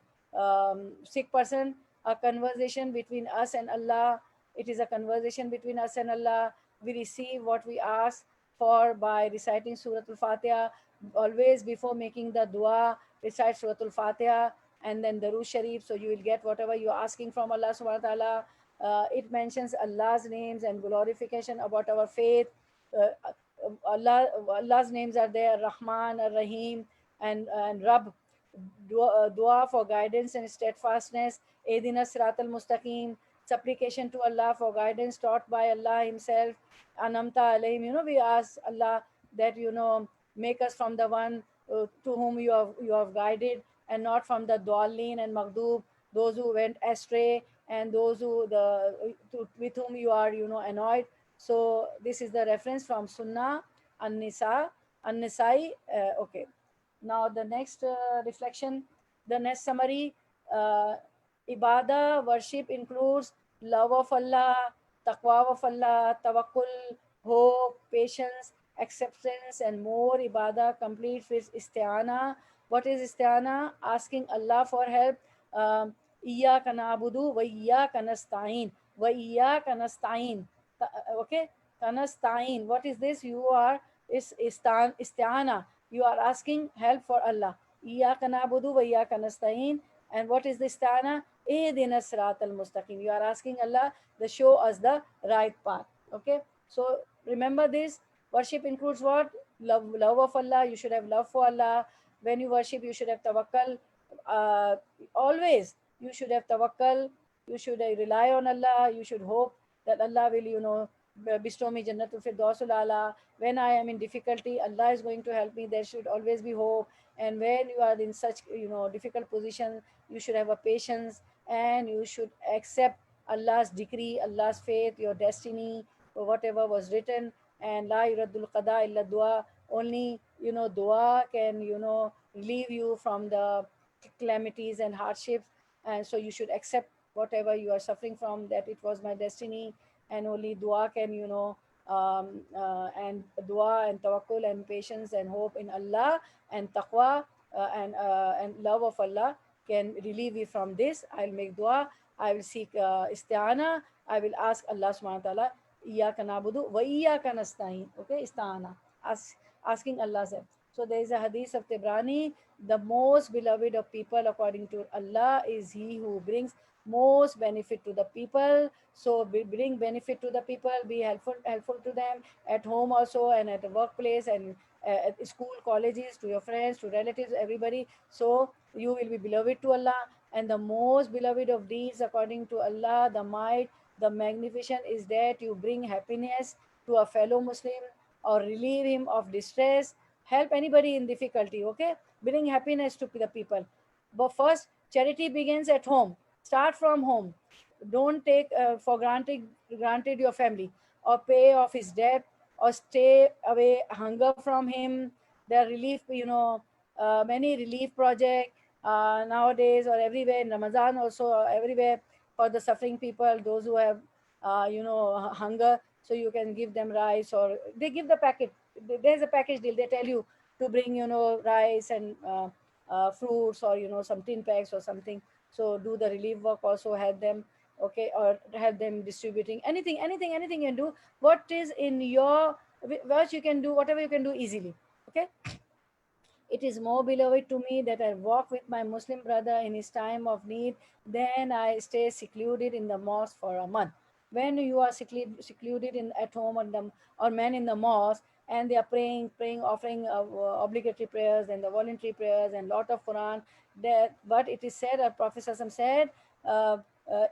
sick person. A conversation between us and Allah. It is a conversation between us and Allah. We receive what we ask for by reciting Surah Al-Fatiha. Always before making the dua, recite Surah Al-Fatiha and then Darood Sharif, so you will get whatever you are asking from Allah subhanahu wa ta'ala. It mentions Allah's names and glorification about our faith. Allah's names are there, Rahman, Rahim, and Rabb. Dua for guidance and steadfastness. Edina Sirat al Mustaqim, supplication to Allah for guidance taught by Allah Himself. Anamta alayhim, we ask Allah that, make us from the one to whom you have guided, and not from the Dwalin and Maghdub, those who went astray, and those with whom you are, annoyed. So this is the reference from Sunnah An-Nisai. Okay. Now the next reflection, the next summary. Uh, Ibadah, worship includes love of Allah, taqwa of Allah, tawakkul, hope, patience, acceptance, and more. Ibadah complete with isti'ana. What is isti'ana? Asking Allah for help. Um, Iyyaka na'budu wa iyyaka nasta'in. Wa iyyaka nasta'in. Okay? Kanasta'in. What is this? You are is isti'ana. You are asking help for Allah. Iyyaka na'budu wa iyyaka nasta'in. And what is the istana? Ihdina sirat al-mustaqim. You are asking Allah to show us the right path. Okay. So remember this. Worship includes what? Love of Allah. You should have love for Allah. When you worship, you should have tawakkal. Uh, Always, you should have tawakkal. You should rely on Allah. You should hope that Allah will, bestow me Jannatul Firdausul Ala. When I am in difficulty, Allah is going to help me. There should always be hope. And when you are in such, difficult position, you should have a patience, and you should accept Allah's decree, Allah's faith, your destiny, or whatever was written. And la yuradul qada illa dua. Only, dua can, relieve you from the calamities and hardships. And so you should accept whatever you are suffering from, that it was my destiny. And only dua can, and dua and tawakkul and patience and hope in Allah and taqwa, and love of Allah can relieve me from this. I'll make dua. I will seek isti'ana. I will ask Allah subhanahu wa ta'ala, Iyaka nabudu wa iyaka nasta'in. Okay, isti'ana. Asking Allah's help. So there is a hadith of Tibrani, the most beloved of people according to Allah is he who brings most benefit to the people. So bring benefit to the people, be helpful to them at home also, and at the workplace, and at school, colleges, to your friends, to relatives, everybody. So you will be beloved to Allah. And the most beloved of deeds according to Allah, the might, the magnificent, is that you bring happiness to a fellow Muslim or relieve him of distress, help anybody in difficulty, okay? Bring happiness to the people. But first, charity begins at home. Start from home. Don't take for granted your family, or pay off his debt, or stay away hunger from him. There are relief, many relief project nowadays, or everywhere in Ramadan also, everywhere, for the suffering people, those who have hunger. So you can give them rice, or they give the packet. There's a package deal. They tell you to bring rice and fruits, or some tin packs or something. So do the relief work, also help them, okay, or help them distributing anything you can do. What is in your, what you can do, whatever you can do easily, okay. It is more beloved to me that I walk with my Muslim brother in his time of need than I stay secluded in the mosque for a month. When you are secluded at home, or men in the mosque, and they are praying, offering obligatory prayers and the voluntary prayers and lot of Quran. But it is said, Prophet Sallallahu said, uh,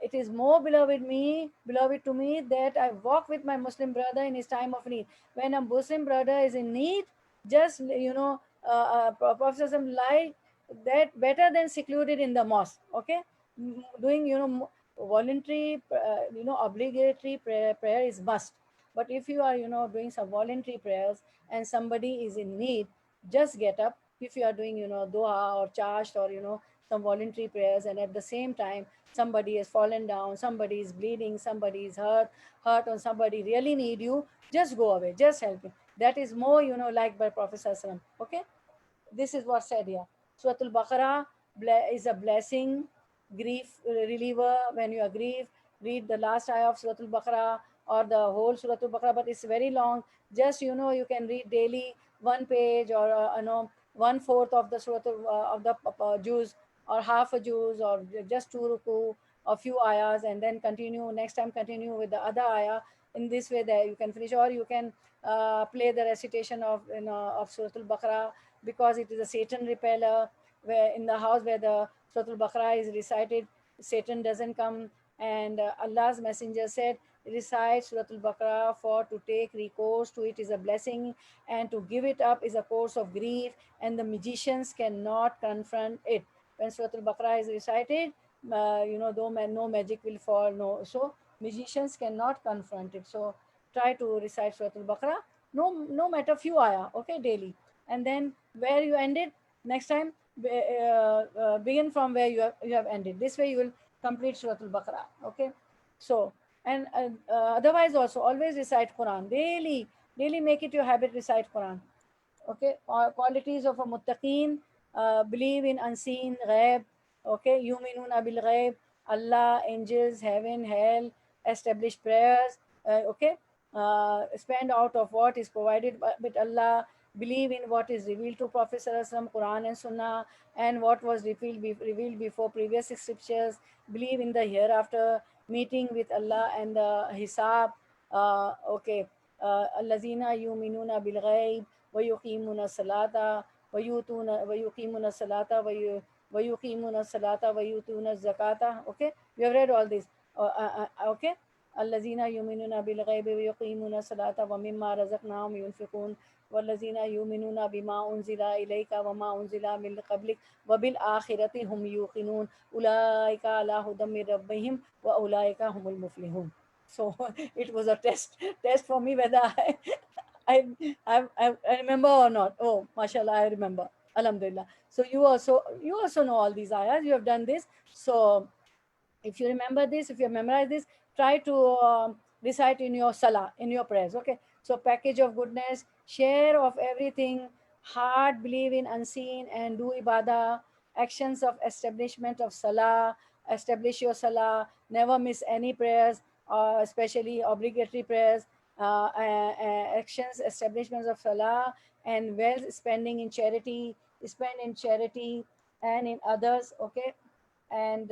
it is more beloved to me that I walk with my Muslim brother in his time of need. When a Muslim brother is in need, just Prophet like that better than secluded in the mosque, okay. Doing voluntary obligatory prayer is must. But if you are doing some voluntary prayers and somebody is in need, just get up. If you are doing dua or charged, or some voluntary prayers, and at the same time somebody has fallen down, somebody is bleeding, somebody is hurt, or somebody really need you, just go away, just help him. That is more liked by Prophet Sallallahu. Okay, this is what said here. Suratul Baqarah is a blessing, grief reliever. When you are grieved, read the last ayah of Suratul Baqarah, or the whole Suratul Baqarah, but it's very long. Just you can read daily one page, or one fourth of the Suratul of the juz, or half a juz, or just two ruku, a few ayahs, and then continue. Next time, continue with the other ayah. In this way, that you can finish, or you can play the recitation of Suratul Baqarah, because it is a Satan repeller. Where in the house where the Suratul Baqarah is recited, Satan doesn't come. And Allah's Messenger said, recite Suratul Baqarah, for to take recourse to it is a blessing, and to give it up is a course of grief, and the magicians cannot confront it. When Suratul Baqarah is recited, though no magic will fall, no. So magicians cannot confront it. So try to recite Suratul Baqarah, no matter few ayah, okay, daily. And then where you ended, next time begin from where you have ended. This way you will complete Suratul Baqarah, okay. So, and otherwise also always recite Quran daily. Make it your habit, recite Quran, okay. Qualities of a muttaqeen: believe in unseen ghaib, okay. Yuminuna bil ghaib, Allah, angels, heaven, hell, establish prayers, okay. Spend out of what is provided with Allah, believe in what is revealed to Prophet Sallallahu Alaihi Wasallam, Quran and Sunnah, and what was revealed before previous scriptures, believe in the hereafter, meeting with Allah and the hisab, okay. Allazina yuminuna bil ghaib ويقيمون الصلاة ويقيمون الصلاة ويقيمون الصلاة ويؤتون الزكاة. Okay, we have read all this. Okay. الذين يؤمنون بالغيب ويقيمون الصلاة ومما رزقناهم ينفقون والذين يؤمنون بما أنزل إليك وما أنزل من قبلك وبالآخرة هم يوقنون أولئك على هدى من ربهم وأولئك هم المفلحون. So it was a test for me whether I, I remember or not. Oh, mashallah, I remember. Alhamdulillah. So you also know all these ayahs. You have done this. So if you remember this, if you have memorized this, try to recite in your salah, in your prayers. Okay. So package of goodness, share of everything, heart believe in unseen and do ibadah, actions of establishment of salah, establish your salah, never miss any prayers, especially obligatory prayers, actions, establishments of salah, and wealth spending in charity, spend in charity and in others, okay. And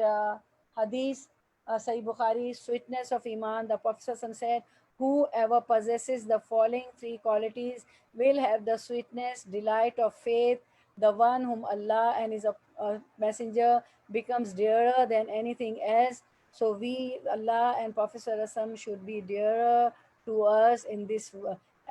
hadith, Sahih Bukhari, sweetness of Iman, the Prophet ﷺ said, whoever possesses the following three qualities will have the sweetness, delight of faith, the one whom Allah and his messenger becomes dearer than anything else. So we, Allah and Prophet ﷺ should be dearer to us in this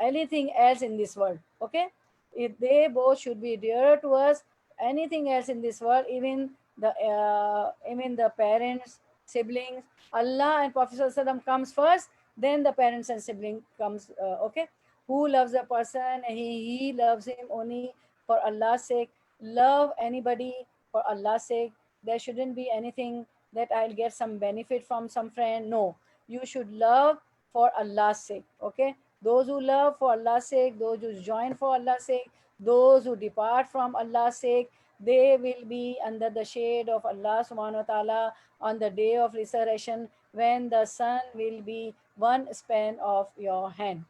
anything else in this world. Okay, if they both should be dearer to us, anything else in this world, even the parents, siblings, Allah and Prophet ﷺ comes first, then the parents and sibling comes. Okay, who loves a person, he loves him only for Allah's sake. Love anybody for Allah's sake. There shouldn't be anything that I'll get some benefit from some friend. No, you should love for Allah's sake. Okay, those who love for Allah's sake, those who join for Allah's sake, those who depart from Allah's sake, they will be under the shade of Allah subhanahu wa ta'ala on the day of resurrection, when the sun will be one span of your hand,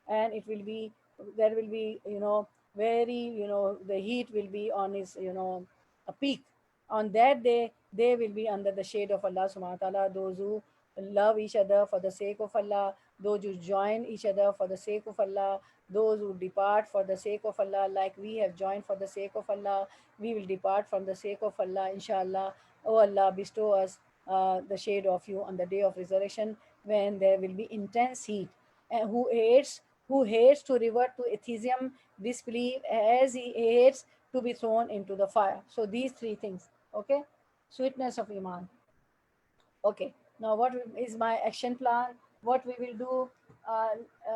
and it will be, there will be, very, the heat will be on his, a peak. On that day they will be under the shade of Allah subhanahu wa ta'ala, those who love each other for the sake of Allah, those who join each other for the sake of Allah, those who depart for the sake of Allah, like we have joined for the sake of Allah, we will depart from the sake of Allah, inshallah. Oh Allah, bestow us the shade of you on the day of resurrection, when there will be intense heat. And who hates to revert to atheism, disbelief, as he hates to be thrown into the fire. So these three things. Okay, sweetness of iman. Okay, now what is my action plan? What we will do?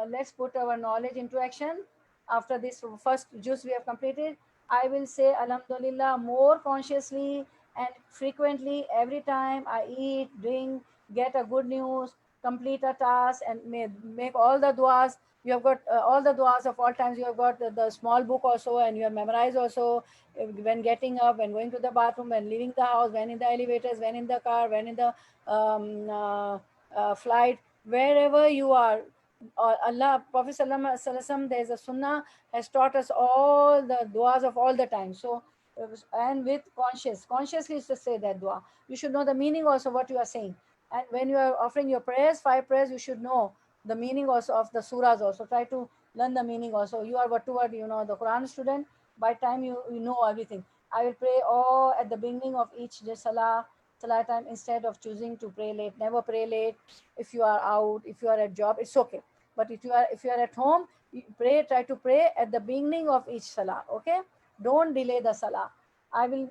Let's put our knowledge into action. After this first juice we have completed, I will say Alhamdulillah more consciously and frequently every time I eat, drink, get a good news, complete a task, and make all the duas. You have got all the duas of all times. You have got the small book also, and you have memorized also. When getting up, when going to the bathroom, when leaving the house, when in the elevators, when in the car, when in the flight, wherever you are. Allah, Prophet Sallallahu, there's a sunnah, has taught us all the duas of all the time. So, and with consciously to say that dua. You should know the meaning also what you are saying. And when you are offering your prayers, 5 prayers, you should know the meaning also of the surahs also. Try to learn the meaning also. You are what to what, the Quran student. By time you know everything. I will pray all at the beginning of each salah time, instead of choosing to pray late. Never pray late. If you are out, if you are at job, it's okay. But if you are at home, you try to pray at the beginning of each salah. Okay, don't delay the salah. I will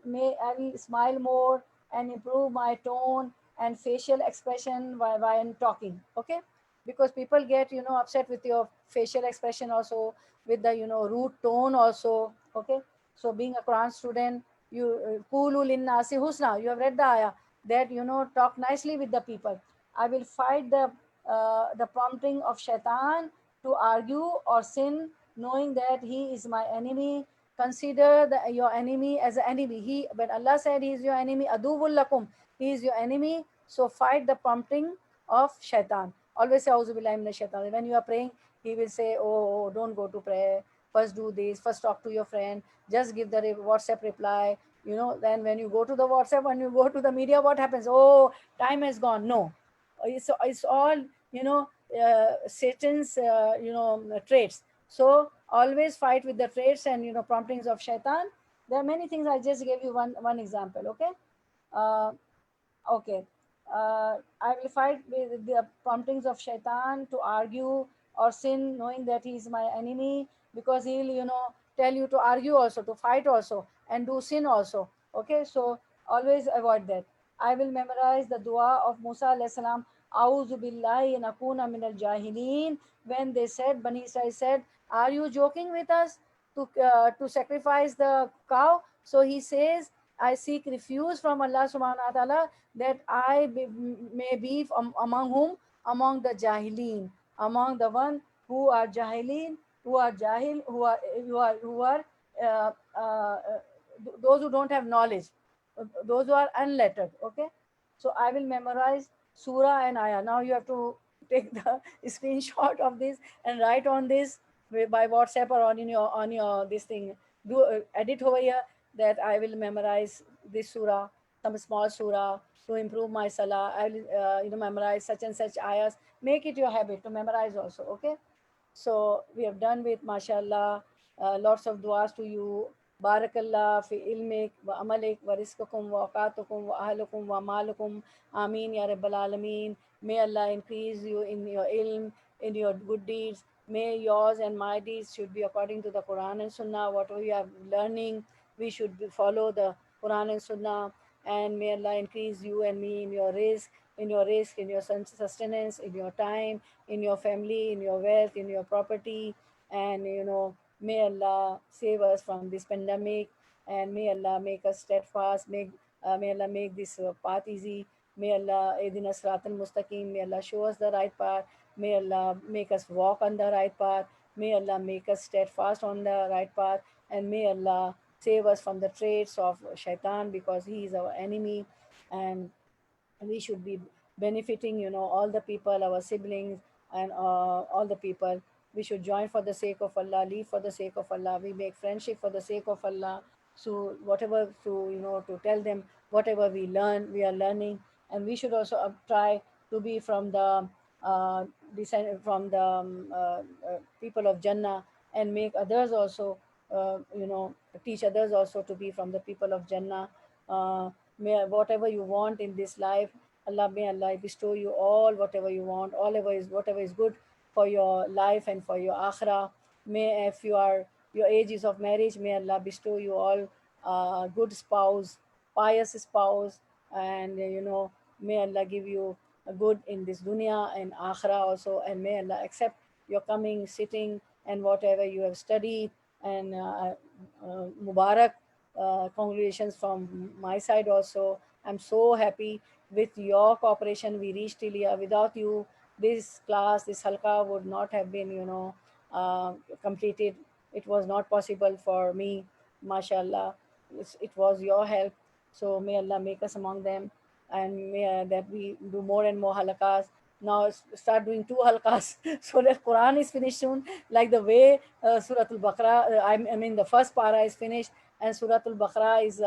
smile more and improve my tone and facial expression while I'm talking. Okay, because people get upset with your facial expression also, with the rude tone also. Okay, so being a Quran student, you Qulu linnasi husna, you have read the ayah, that talk nicely with the people. I will fight the prompting of shaitan to argue or sin, knowing that he is my enemy. Consider your enemy as an enemy. When Allah said he is your enemy, aduvul lakum, he is your enemy. So fight the prompting of shaitan. Always say auzu billahi minash shaitan. When you are praying, he will say, oh, don't go to prayer, first do this, first talk to your friend, just give the WhatsApp reply. Then when you go to the WhatsApp, when you go to the media, what happens? Oh, time has gone. No, it's all Satan's traits. So always fight with the traits and promptings of shaitan. There are many things. I just gave you one example. Okay, uh, okay. I will fight with the promptings of shaitan to argue or sin, knowing that he is my enemy, because he'll, tell you to argue also, to fight also, and do sin also. Okay, so always avoid that. I will memorize the dua of Musa alayhi salam, Auzu billahi nakuna min al jahilin. When they said, Bani Israel said, are you joking with us to sacrifice the cow? So he says, I seek refuge from Allah subhanahu wa ta'ala that may be among whom? Among the jahilin, among the one who are jahilin, who are jahil, who are uh, uh, those who don't have knowledge, those who are unlettered. Okay, so I will memorize surah and ayah. Now you have to take the screenshot of this and write on this by WhatsApp or on your this thing. Do edit over here that I will memorize this surah, some small surah, to improve my salah. I will memorize such and such ayahs. Make it your habit to memorize also. Okay, so we have done with mashallah, lots of duas to you. Barakallah fi ilmik wa amalik wa rizqukum wa awqatukum wa ahlukum wa malukum. Ameen ya Rabbal Alameen. May Allah increase you in your ilm, in your good deeds. May yours and my deeds should be according to the Quran and Sunnah. Whatever we are learning, we should follow the Quran and Sunnah. And may Allah increase you and me in your risk, in your sustenance, in your time, in your family, in your wealth, in your property. And may Allah save us from this pandemic, and may Allah make us steadfast. May Allah make this path easy. May Allah edina siratal mustaqim. May Allah show us the right path. May Allah make us walk on the right path. May Allah make us steadfast on the right path, and may Allah save us from the traits of shaitan, because he is our enemy. And we should be benefiting, all the people, our siblings, and all the people. We should join for the sake of Allah, leave for the sake of Allah. We make friendship for the sake of Allah. So whatever, to tell them whatever we are learning. And we should also try to be from the from the people of Jannah, and make others also, teach others also to be from the people of Jannah. May whatever you want in this life, may Allah bestow you all whatever you want, all whatever is good for your life and for your akhirah. May, if your age is of marriage, may Allah bestow you all good spouse, pious spouse. And may Allah give you a good in this dunya and akhirah also. And may Allah accept your coming, sitting, and whatever you have studied. And Mubarak, congratulations from my side also. I'm so happy. With your cooperation, we reached till here. Without you, this class, this halqa would not have been, completed. It was not possible for me, mashallah. It was your help. So may Allah make us among them, and may that we do more and more halaqas. Now start doing two halqas so that Quran is finished soon. Like the way Surah Al-Baqarah, I mean the first para is finished, and Surah Al-Baqarah is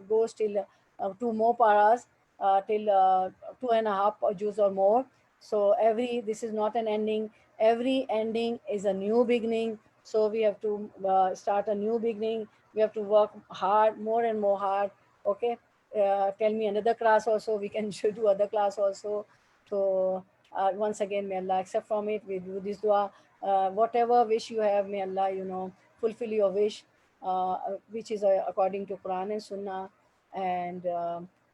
goes till two more paras, till 2.5 juz or more. So this is not an ending. Every ending is a new beginning. So we have to start a new beginning. We have to work hard, more and more hard. Okay. Tell me another class also. We can should do other class also. So once again, may Allah accept from it. We do this dua. Whatever wish you have, may Allah, fulfill your wish, which is according to Quran and Sunnah. And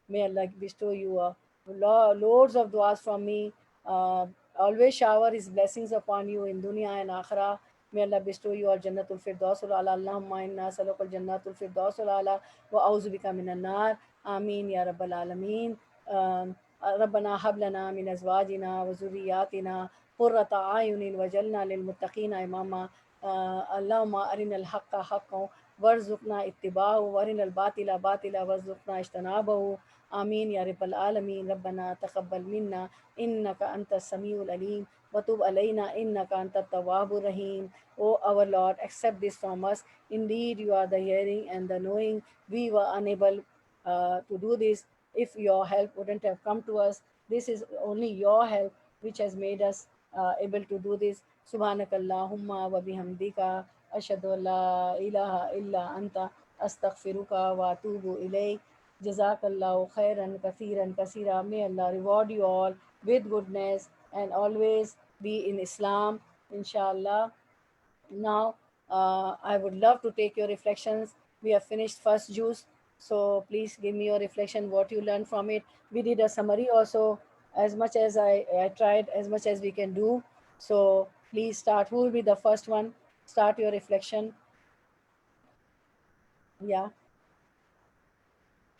may Allah bestow you loads of du'as from me. Always shower His blessings upon you in dunya and akhirah. May Allah bestow you al Jannatul Firdaus al-Ala. Allahumma inna as'aluka al Jannatul Firdaus al-Ala wa a'udhu bika minan nar. Ameen ya Rabbal Alameen. ربنا هب لنا من أزواجنا وذرياتنا قرة أعين وجعلنا للمتقين إماما. اللهم أرنا الحق حقا وارزقنا اتباعه، وارنا الباطل باطلا وارزقنا اجتنابه. آمين يا رب العالمين. ربنا تقبل منا إنك أنت السميع العليم وتب علينا إنك أنت التواب الرحيم. O our Lord, accept this from us. Indeed, you are the hearing and the knowing. We were unable to do this if your help wouldn't have come to us. This is only your help which has made us able to do this. Subhanakallahumma wa bihamdika ashhadu an la ilaha illa anta astaghfiruka wa atubu ilayk. Jazakallahu khairan kathiran kasira. May Allah reward you all with goodness and always be in Islam, inshallah. Now, I would love to take your reflections. We have finished first juice, so please give me your reflection, what you learned from it. We did a summary also, as much as I tried, as much as we can do. So please start. Who will be the first one? Start your reflection. Yeah.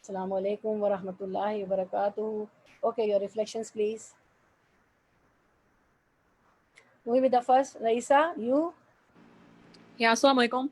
Assalamu alaikum wa rahmatullahi wa barakatuh. Okay, your reflections, please. Who will be the first? Raisa, you? Yeah, assalamu alaikum.